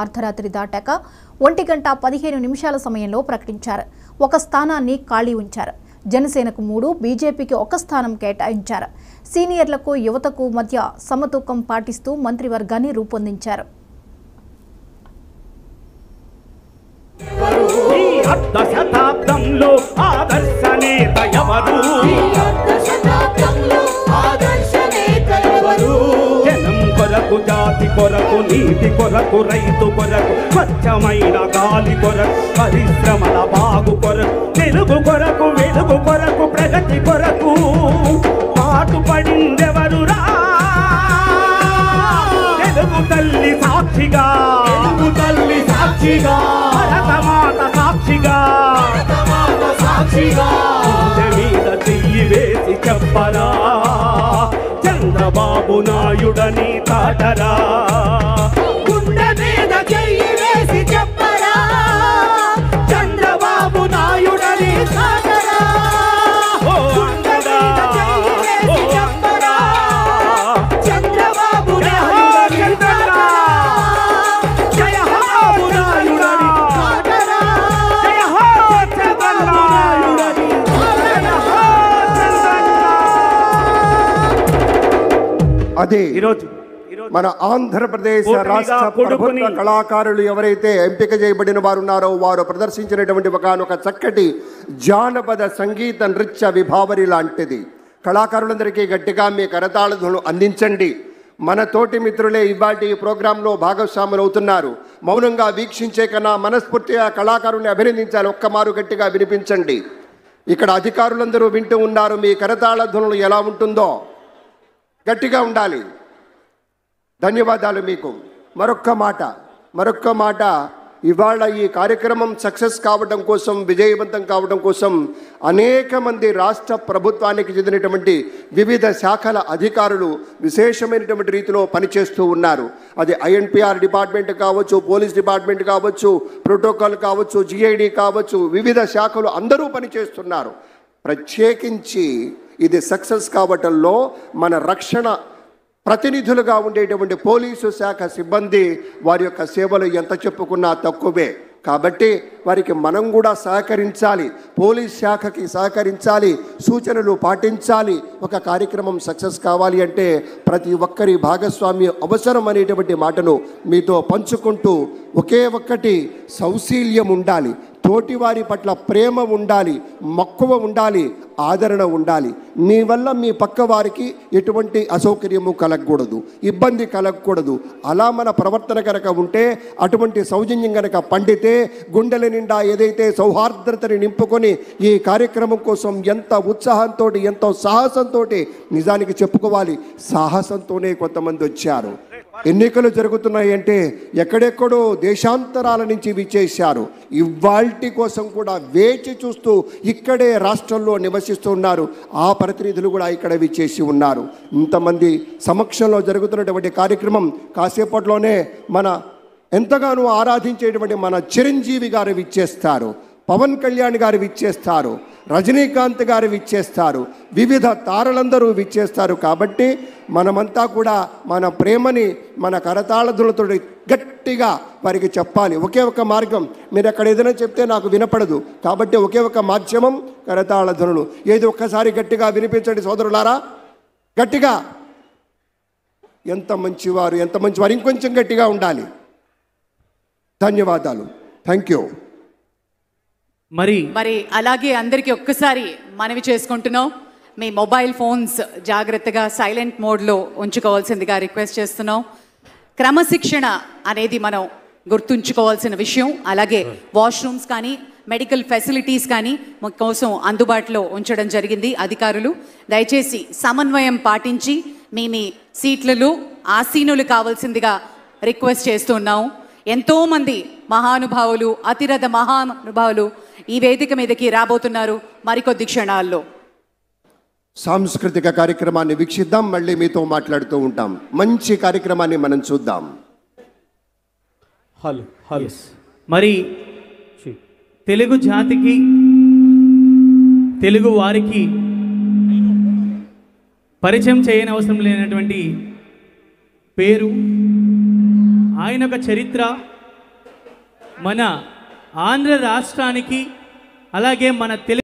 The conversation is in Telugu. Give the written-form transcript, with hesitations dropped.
అర్ధరాత్రి దాటాక 1:15 సమయంలో ప్రకటించారు. ఒక స్థానాన్ని ఖాళీ ఉంచారు. జనసేనకు 3, బీజేపీకి 1 స్థానం కేటాయించారు. సీనియర్లకు యువతకు మధ్య సమతూకం పాటిస్తూ మంత్రివర్గాన్ని రూపొందించారు. జాతి కొరకు నీతి కొరకు రైతు కొరకు స్వచ్ఛమైన గాలి కొరకు పరిశ్రమల బాగు కొరకు తెలుగు కొరకు వెలుగు కొరకు ప్రగతి కొరకు పాటుపడిందెవరురా తెలుగు తల్లి సాక్షిగా భరతమాత సాక్షిగా మీద చెయ్యి వేసి చెప్పరా చంద్రబాబు నాయుడని తాటరా గుండె మీద చెయ్యి వేసి చెప్పరా చంద్రబాబు నాయుడని తాటరా గుండె మీద చెయ్యి వేసి చెప్పరా చంద్రబాబు నాయుడని తాటరా జయ హో నాయుడని తాటరా జయ హో చంద్రబాబు నాయుడని అది మన ఆంధ్రప్రదేశ్ రాష్ట్ర ప్రభుత్వ కళాకారులు ఎవరైతే ఎంపిక చేయబడిన వారు ఉన్నారో వారు ప్రదర్శించినటువంటి ఒక చక్కటి జానపద సంగీత నృత్య విభావరి లాంటిది. కళాకారులందరికీ గట్టిగా మీ కరతాళధ్వనులు అందించండి. మన తోటి మిత్రులే ఇవాటి ప్రోగ్రాంలో భాగస్వాములు అవుతున్నారు. మౌనంగా వీక్షించే కన్నా మనస్ఫూర్తిగా కళాకారుల్ని అభినందించాలి. ఒక్కమారు గట్టిగా వినిపించండి. ఇక్కడ అధికారులందరూ వింటూ ఉన్నారు. మీ కరతాళధ్వనులు ఎలా ఉంటుందో గట్టిగా ఉండాలి. ధన్యవాదాలు మీకు. మరొక్క మాట ఇవాళ ఈ కార్యక్రమం సక్సెస్ కావడం కోసం, విజయవంతం కావడం కోసం అనేక మంది రాష్ట్ర ప్రభుత్వానికి చెందినటువంటి వివిధ శాఖల అధికారులు విశేషమైనటువంటి రీతిలో పనిచేస్తూ ఉన్నారు. అది ఐఎన్పిఆర్ డిపార్ట్మెంట్ కావచ్చు, పోలీస్ డిపార్ట్మెంట్ కావచ్చు, ప్రోటోకాల్ కావచ్చు, జిఐడి కావచ్చు, వివిధ శాఖలు అందరూ పనిచేస్తున్నారు. ప్రత్యేకించి ఇది సక్సెస్ కావటంలో మన రక్షణ ప్రతినిధులుగా ఉండేటువంటి పోలీసు శాఖ సిబ్బంది వారి యొక్క సేవలు ఎంత చెప్పుకున్నా తక్కువే. కాబట్టి వారికి మనం కూడా సహకరించాలి, పోలీస్ శాఖకి సహకరించాలి, సూచనలు పాటించాలి. ఒక కార్యక్రమం సక్సెస్ కావాలి అంటే ప్రతి ఒక్కరి భాగస్వామ్యం అవసరం అనేటువంటి మాటను మీతో పంచుకుంటూ, ఒకే ఒక్కటి సౌశీల్యం ఉండాలి, తోటివారి పట్ల ప్రేమ ఉండాలి, మక్కువ ఉండాలి, ఆదరణ ఉండాలి. మీ వల్ల మీ పక్క వారికి ఎటువంటి అసౌకర్యము కలగకూడదు, ఇబ్బంది కలగకూడదు. అలా మన ప్రవర్తన కనుక ఉంటే, అటువంటి సౌజన్యం కనుక పండితే, గుండెల నిండా ఏదైతే సౌహార్ద్రతని నింపుకొని ఈ కార్యక్రమం కోసం ఎంత ఉత్సాహంతో, ఎంతో సాహసంతో, నిజానికి చెప్పుకోవాలి సాహసంతోనే కొంతమంది వచ్చారు. ఎన్నికలు జరుగుతున్నాయి అంటే ఎక్కడెక్కడో దేశాంతరాల నుంచి విచ్చేశారు. ఇవాల్టి కోసం కూడా వేచి చూస్తూ ఇక్కడే రాష్ట్రంలో నివసిస్తున్నారు. ఆ ప్రతినిధులు కూడా ఇక్కడ విచ్చేసి ఉన్నారు. ఇంతమంది సమక్షంలో జరుగుతున్నటువంటి కార్యక్రమం కాసేపట్లోనే మన ఎంతగానో ఆరాధించేటువంటి మన చిరంజీవి గారు విచ్చేస్తారు, పవన్ కళ్యాణ్ గారు విచ్చేస్తారు, రజనీకాంత్ గారు విచ్చేస్తారు, వివిధ తారలందరూ విచ్చేస్తారు. కాబట్టి మనమంతా కూడా మన ప్రేమని మన కరతాళధ్వనులతో గట్టిగా వారికి చెప్పాలి. ఒకే ఒక మార్గం, మీరు అక్కడ ఏదైనా చెప్తే నాకు వినపడదు. కాబట్టి ఒకే ఒక మాధ్యమం కరతాళధ్వనులు. ఏది ఒక్కసారి గట్టిగా వినిపించండి సోదరులారా, గట్టిగా. ఎంత మంచివారు, ఇంకొంచెం గట్టిగా ఉండాలి. ధన్యవాదాలు. Thank you. మరి అలాగే అందరికీ ఒక్కసారి మనవి చేసుకుంటున్నాం, మీ మొబైల్ ఫోన్స్ జాగ్రత్తగా సైలెంట్ మోడ్లో ఉంచుకోవాల్సిందిగా రిక్వెస్ట్ చేస్తున్నాం. క్రమశిక్షణ అనేది మనం గుర్తుంచుకోవాల్సిన విషయం. అలాగే వాష్రూమ్స్ కానీ మెడికల్ ఫెసిలిటీస్ కానీ కోసం అందుబాటులో ఉంచడం జరిగింది. అధికారులు దయచేసి సమన్వయం పాటించి మీ సీట్లలో ఆసీనులు కావాల్సిందిగా రిక్వెస్ట్ చేస్తున్నాం. ఎంతోమంది మహానుభావులు, అతిరథ మహానుభావులు ఈ వేదిక మీదకి రాబోతున్నారు మరికొద్ది క్షణాల్లో. సాంస్కృతిక కార్యక్రమాన్ని వీక్షిద్దాం, మళ్ళీ మీతో మాట్లాడుతూ ఉంటాం. మంచి కార్యక్రమాన్ని మనం చూద్దాం. హలో. మరి తెలుగు జాతికి, తెలుగు వారికి పరిచయం చేయనవసరం లేనటువంటి పేరు, ఆయన ఒక చరిత్ర, మన ఆంధ్ర రాష్ట్రానికి అలాగే మన తెలుగు